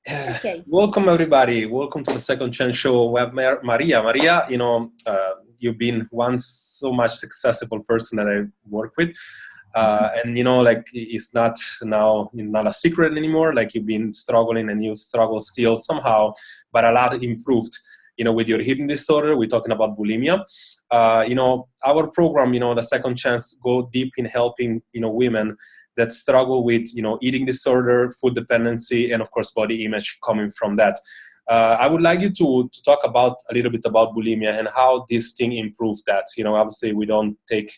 Okay. Welcome everybody. Welcome to the Second Chance Show. We have Maria. You've been once so much successful person that I work with, and it's not a secret anymore. Like you've been struggling and you struggle still somehow, but a lot improved. With your eating disorder, we're talking about bulimia. Our program, the Second Chance, go deep in helping women that struggle with eating disorder, food dependency, and of course body image coming from that. I would like you to talk a little bit about bulimia and how this thing improved that. Obviously we don't take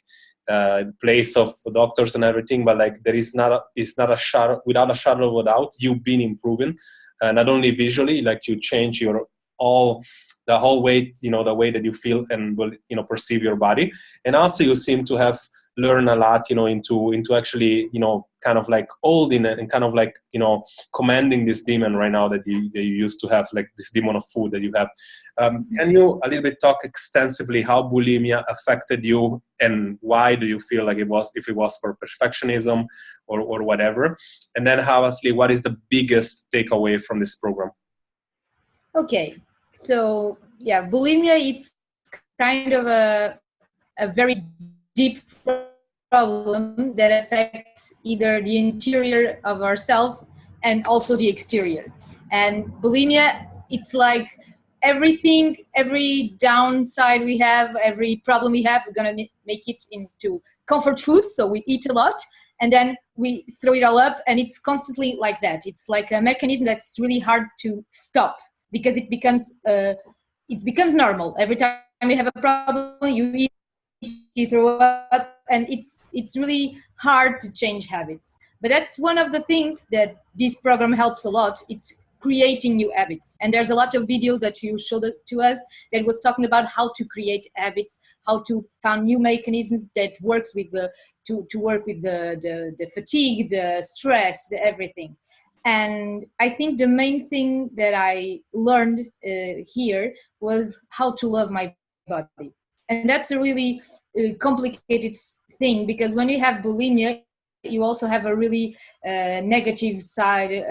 place of doctors and everything, but like it's not a shadow, without a shadow of a doubt, you've been improving, not only visually, like you change the whole way, the way that you feel and will perceive your body, and also you seem to have learn a lot, into actually, kind of like holding it and kind of like, commanding this demon right now that you used to have, like this demon of food that you have. Can you a little bit talk extensively how bulimia affected you and why do you feel like if it was for perfectionism or whatever? And then obviously, what is the biggest takeaway from this program? Okay. So yeah, bulimia, it's kind of a very deep problem that affects either the interior of ourselves and also the exterior. And bulimia, it's like everything, every downside we have, every problem we have, we're going to make it into comfort food. So we eat a lot and then we throw it all up, and it's constantly like that. It's like a mechanism that's really hard to stop because it becomes normal. Every time you have a problem, you eat, you throw up, and it's really hard to change habits. But that's one of the things that this program helps a lot. It's creating new habits, and there's a lot of videos that you showed to us that was talking about how to create habits, how to find new mechanisms that works with to work with the fatigue, the stress, the everything. And I think the main thing that I learned here was how to love my body. And that's a really complicated thing, because when you have bulimia, you also have a really negative side,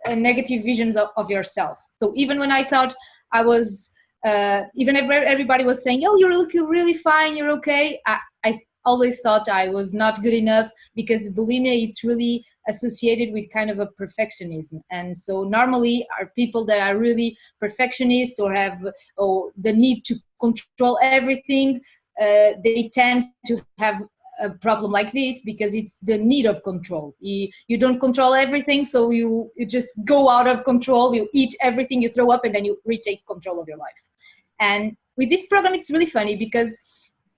negative visions of yourself. So even when I thought I was, even if everybody was saying, oh, you're looking really fine, you're okay, I always thought I was not good enough, because bulimia, it's really associated with kind of a perfectionism. And so normally are people that are really perfectionist or have the need to control everything, they tend to have a problem like this, because it's the need of control. You don't control everything, so you just go out of control, you eat everything, you throw up, and then you retake control of your life. And with this program, it's really funny because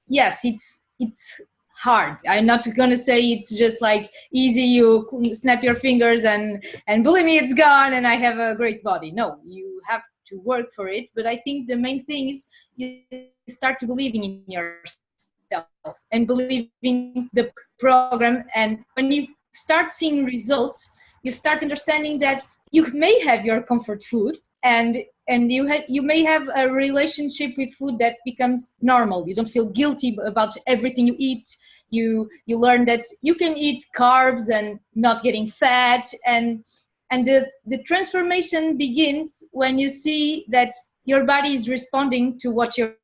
yes, it's hard. I'm not gonna say it's just like easy, you snap your fingers and bulimia, it's gone and I have a great body. No, you have to work for it. But I think the main thing is you start to believing in yourself and believing the program. And when you start seeing results, you start understanding that you may have your comfort food, and you may have a relationship with food that becomes normal. You don't feel guilty about everything you eat. You learn that you can eat carbs and not getting fat, and the transformation begins when you see that your body is responding to what you're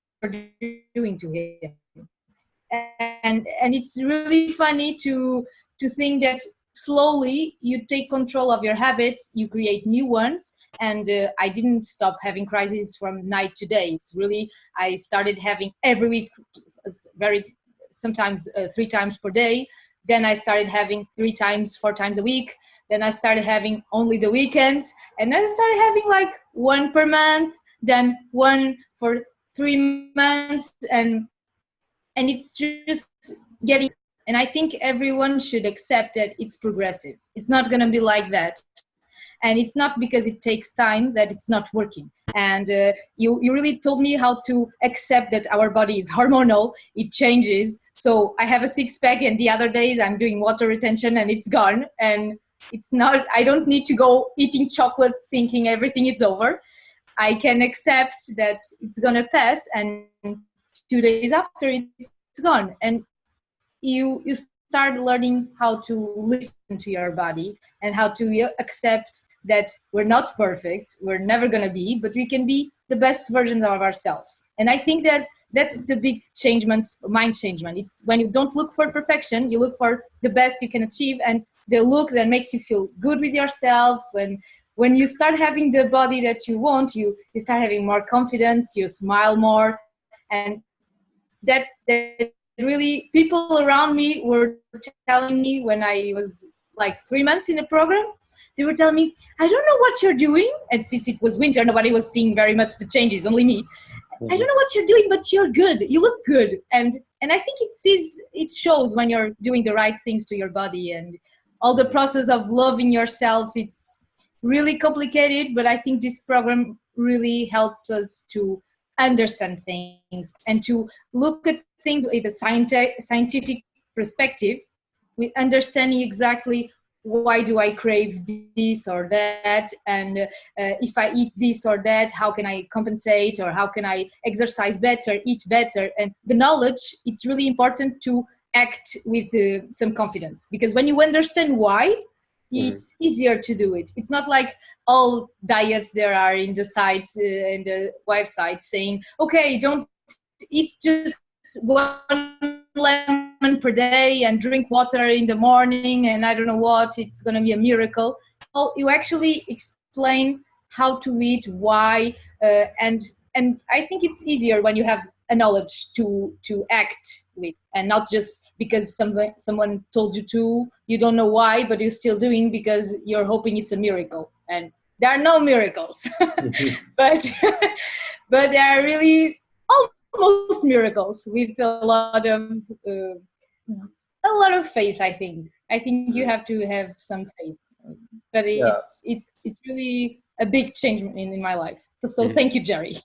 doing to him. And it's really funny to think that slowly you take control of your habits, you create new ones. And I didn't stop having crises from night to day. It's really, I started having every week, sometimes 3 times per day. Then I started having 3 times, 4 times a week. Then I started having only the weekends. And then I started having like 1 per month, then 1 for 3 months. And it's just getting, and I think everyone should accept that it's progressive. It's not going to be like that. And it's not because it takes time that it's not working. And you really told me how to accept that our body is hormonal. It changes. So I have a 6-pack and the other days I'm doing water retention and it's gone. And it's not, I don't need to go eating chocolate thinking everything is over. I can accept that it's going to pass, and 2 days after it's gone. And you start learning how to listen to your body and how to accept that we're not perfect, we're never going to be, but we can be the best versions of ourselves. And I think that that's the big changement, mind changement. It's when you don't look for perfection, you look for the best you can achieve, and the look that makes you feel good with yourself. When you start having the body that you want, you start having more confidence, you smile more, and that really, people around me were telling me when I was like 3 months in the program, they were telling me, I don't know what you're doing. And since it was winter, nobody was seeing very much the changes, only me. I don't know what you're doing, but you're good. You look good. And I think it shows when you're doing the right things to your body, and all the process of loving yourself. It's really complicated, but I think this program really helped us to understand things and to look at things with a scientific perspective, with understanding exactly why do I crave this or that, and if I eat this or that, how can I compensate, or how can I exercise better, eat better. And the knowledge, it's really important to act with some confidence, because when you understand why, it's easier to do it. It's not like all diets there are in the sites and the websites saying, okay, don't eat just 1 lemon per day and drink water in the morning and I don't know what, it's going to be a miracle. Well, you actually explain how to eat, why, and I think it's easier when you have a knowledge to act with, and not just because someone told you to. You don't know why, but you're still doing because you're hoping it's a miracle. And there are no miracles, but there are really almost miracles with a lot of faith. I think you have to have some faith, but it's really a big change in my life. So thank you, Jerry.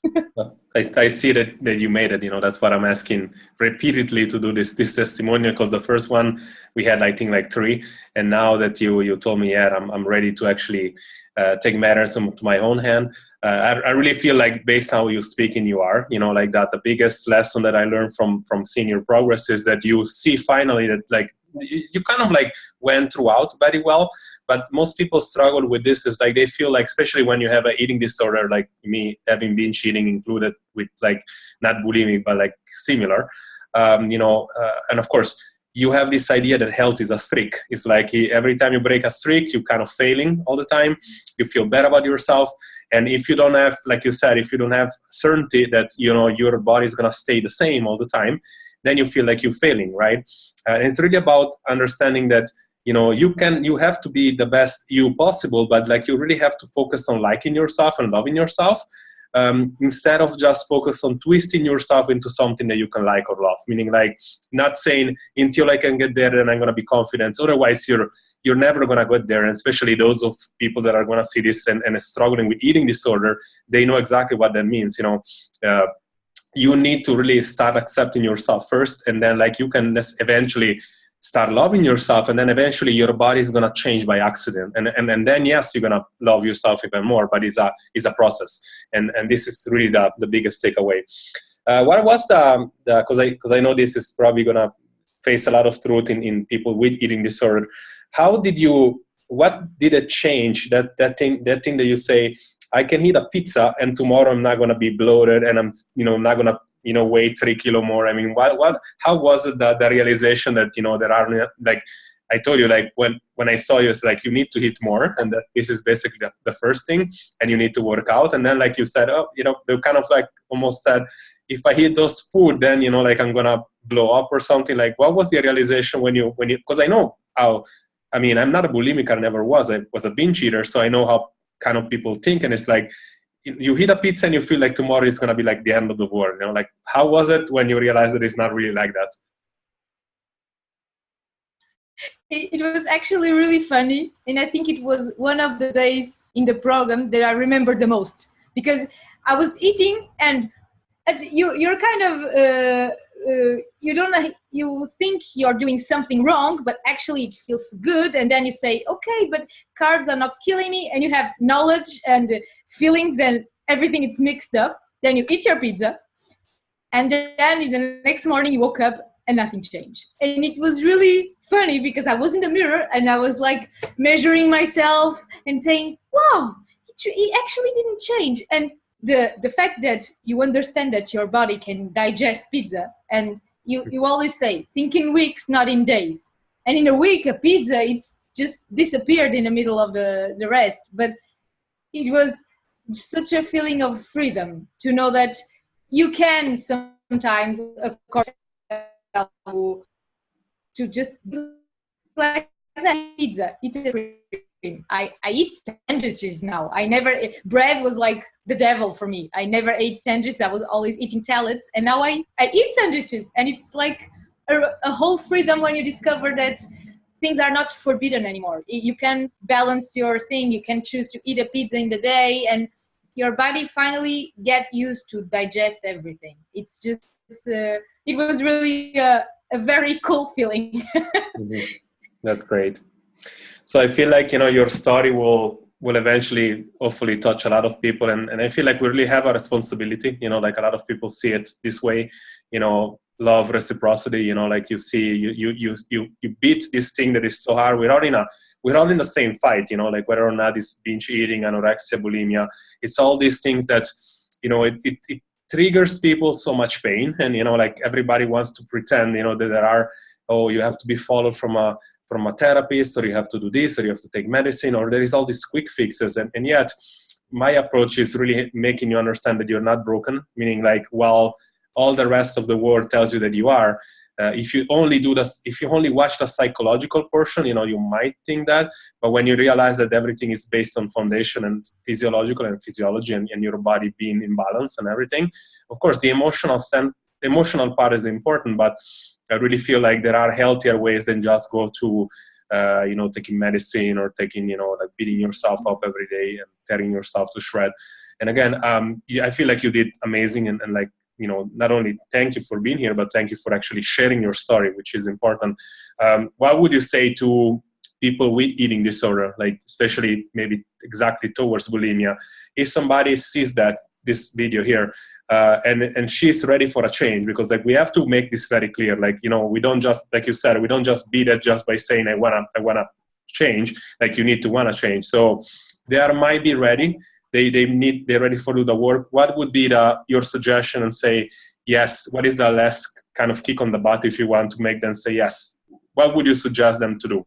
I see that you made it. That's what I'm asking repeatedly to do this testimonial, because the first one we had, I think, like 3, and now that you told me, I'm ready to actually take matters into my own hand. I really feel like, based on how you're speaking, you are, like that. The biggest lesson that I learned from seeing your progress is that you see finally that, like, you kind of like went throughout very well, but most people struggle with this. Is like they feel like, especially when you have an eating disorder, like me having binge eating included, with like not bulimic but like similar, and of course you have this idea that health is a streak. It's like every time you break a streak, you kind of failing all the time. You feel bad about yourself. And if you don't have, like you said, if you don't have certainty that, your body is going to stay the same all the time, then you feel like you're failing, right? And it's really about understanding that, you have to be the best you possible, but like you really have to focus on liking yourself and loving yourself. Instead of just focus on twisting yourself into something that you can like or love, meaning like not saying until I can get there, then I'm going to be confident. Otherwise, you're never going to get there. And especially those of people that are going to see this and struggling with eating disorder, they know exactly what that means. You need to really start accepting yourself first, and then like you can eventually start loving yourself, and then eventually your body is going to change by accident, and then yes, you're going to love yourself even more, but it's a process, and this is really the biggest takeaway. What was because I know this is probably going to face a lot of truth in people with eating disorder. What did it change, that thing that you say, I can eat a pizza and tomorrow I'm not going to be bloated and I'm not going to weigh 3 kilos more? I mean, how was it the realization that, there are, like, I told you, like, when I saw you, it's like, you need to eat more, and that this is basically the first thing, and you need to work out. And then, like you said, they kind of like almost said, if I eat those food, then, like I'm going to blow up or something. Like, what was the realization when you, because I know how, I mean, I'm not a bulimic, I never was. I was a binge eater, so I know how kind of people think, and it's like, you eat a pizza and you feel like tomorrow is going to be like the end of the world. Like, how was it when you realized that it's not really like that? It was actually really funny, and I think it was one of the days in the program that I remember the most, because I was eating and you're kind of you think you're doing something wrong, but actually it feels good, and then you say, okay, but carbs are not killing me, and you have knowledge and feelings and everything, it's mixed up. Then you eat your pizza, and then the next morning you woke up and nothing changed. And it was really funny because I was in the mirror and I was like measuring myself and saying, wow, oh, it actually didn't change. And the fact that you understand that your body can digest pizza, and you always say, think in weeks, not in days. And in a week, a pizza, it's just disappeared in the middle of the rest. But it was such a feeling of freedom to know that you can sometimes, of course, to just like that pizza, eat a cream. I eat sandwiches now. I never, bread was like the devil for me. I never ate sandwiches. I was always eating salads. And now I eat sandwiches. And it's like a whole freedom when you discover that things are not forbidden anymore. You can balance your thing. You can choose to eat a pizza in the day, and your body finally get used to digest everything. It's just, it was really a very cool feeling. Mm-hmm. That's great. So I feel like, your story will eventually hopefully touch a lot of people. And I feel like we really have a responsibility, like a lot of people see it this way, love, reciprocity, like you see, you beat this thing that is so hard. We're all in the same fight, like whether or not it's binge eating, anorexia, bulimia, it's all these things that, it triggers people so much pain. And, like everybody wants to pretend, that there are, oh, you have to be followed from a therapist, or you have to do this, or you have to take medicine, or there is all these quick fixes. And yet my approach is really making you understand that you're not broken, meaning like, while all the rest of the world tells you that you are, if you only do this, if you only watch the psychological portion, you might think that, but when you realize that everything is based on foundation and physiological and physiology, and your body being in balance and everything, of course the emotional part is important, but I really feel like there are healthier ways than just go to, taking medicine, or taking, like beating yourself up every day and tearing yourself to shred. And again, I feel like you did amazing, and like, not only thank you for being here, but thank you for actually sharing your story, which is important. What would you say to people with eating disorder, like especially maybe exactly towards bulimia, if somebody sees this video here, and she's ready for a change? Because like, we have to make this very clear. Like, we don't just, like you said, we don't just beat it just by saying, I wanna change. Like, you need to wanna change. So they might be ready. They're ready for do the work. What would be your suggestion, and say yes? What is the last kind of kick on the butt if you want to make them say yes? What would you suggest them to do?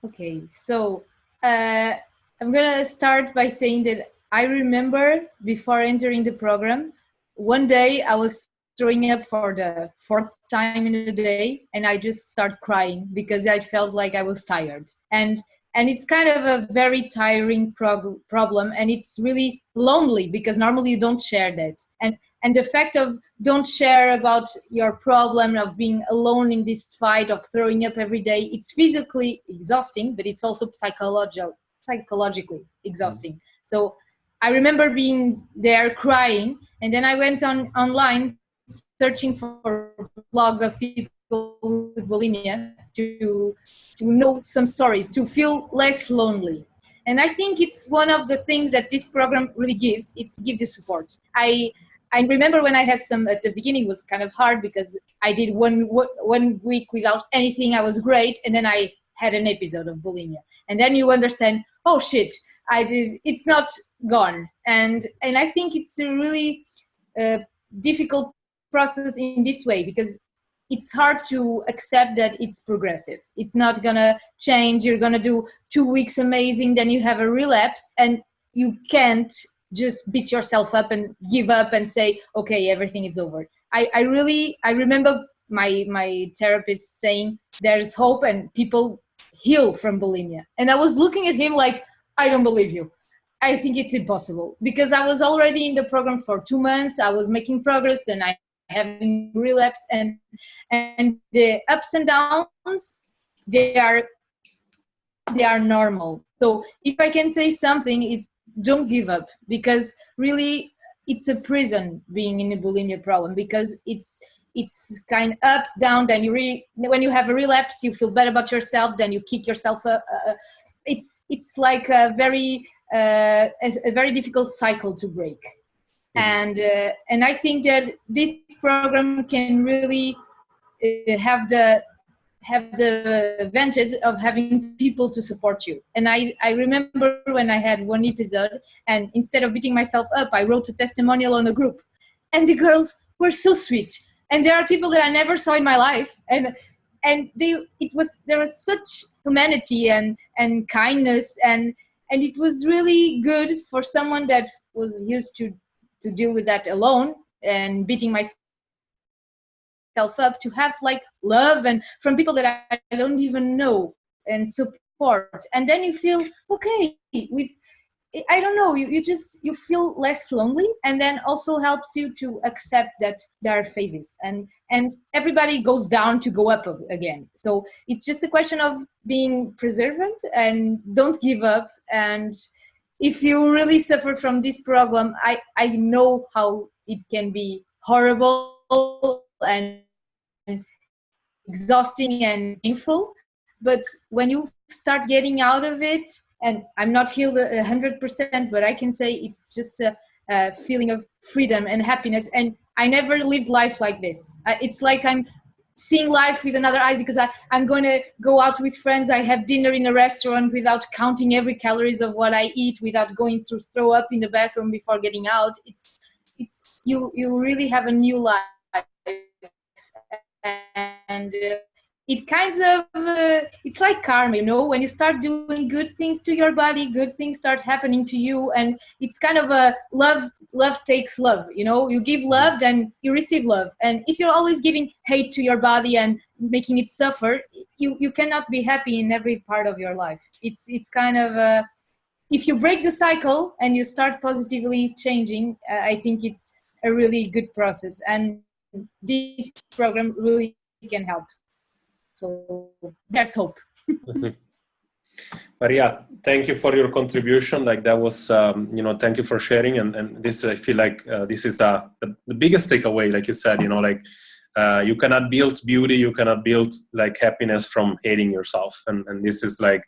Okay, so I'm gonna start by saying that I remember before entering the program, one day I was throwing up for the fourth time in a day, and I just started crying because I felt like I was tired. And it's kind of a very tiring problem, and it's really lonely because normally you don't share that. And the fact of don't share about your problem of being alone in this fight of throwing up every day, it's physically exhausting, but it's also psychologically exhausting. So I remember being there crying, and then I went online searching for blogs of people with bulimia to know some stories, to feel less lonely. And I think it's one of the things that this program really gives. It gives you support. I remember when I had some, at the beginning was kind of hard because I did one week without anything. I was great. And then I had an episode of bulimia. And then you understand, oh shit, it's not gone. And I think it's a really difficult process in this way, because it's hard to accept that it's progressive. It's not gonna change. You're gonna do 2 weeks amazing, then you have a relapse, and you can't just beat yourself up and give up and say, okay, everything is over. I remember my therapist saying there's hope and people heal from bulimia. And I was looking at him like, I don't believe you. I think it's impossible, because I was already in the program for 2 months. I was making progress, then I having relapse, and the ups and downs, they are normal. So if I can say something, it's don't give up, because really it's a prison being in a bulimia problem, because it's kind of up, down, then when you have a relapse, you feel bad about yourself, then you kick yourself up. It's like a very difficult cycle to break. And I think that this program can really have the have the advantage of having people to support you. And I remember when I had one episode, and instead of beating myself up, I wrote a testimonial on a group, and the girls were so sweet. And there are people that I never saw in my life, and there was such humanity and kindness, and it was really good for someone that was used to deal with that alone and beating myself up, to have like love and from people that I don't even know, and support. And then you feel okay with, I don't know, you feel less lonely, and then also helps you to accept that there are phases, and everybody goes down to go up again. So it's just a question of being perseverant and don't give up. And if you really suffer from this problem, I know how it can be horrible and exhausting and painful, but when you start getting out of it, and I'm not healed 100%, but I can say it's just a feeling of freedom and happiness. And I never lived life like this. It's like I'm seeing life with another eyes, because I'm going to go out with friends. I have dinner in a restaurant without counting every calories of what I eat, without going to throw up in the bathroom before getting out. It's you really have a new life. And it kind of it's like karma, you know, when you start doing good things to your body, good things start happening to you. And it's kind of a love takes love, you know, you give love, then you receive love. And if you're always giving hate to your body and making it suffer, you cannot be happy in every part of your life. It's kind of if you break the cycle and you start positively changing, I think it's a really good process, and this program really can help. So there's hope. Maria, thank you for your contribution. Like that was, thank you for sharing. And this, I feel like this is the biggest takeaway. Like you said, like you cannot build beauty, you cannot build like happiness from hating yourself. And this is like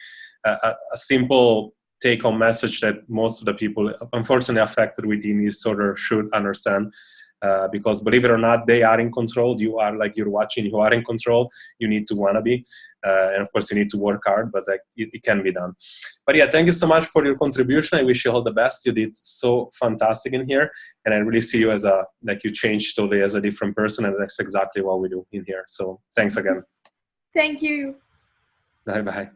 a simple take-home message that most of the people, unfortunately, affected with eating disorder should understand. Because believe it or not, they are in control. You are, like you're watching, you are in control. You need to want to be. And of course, you need to work hard, but like it can be done. But yeah, thank you so much for your contribution. I wish you all the best. You did so fantastic in here. And I really see you as you changed totally as a different person. And that's exactly what we do in here. So thanks again. Thank you. Bye-bye.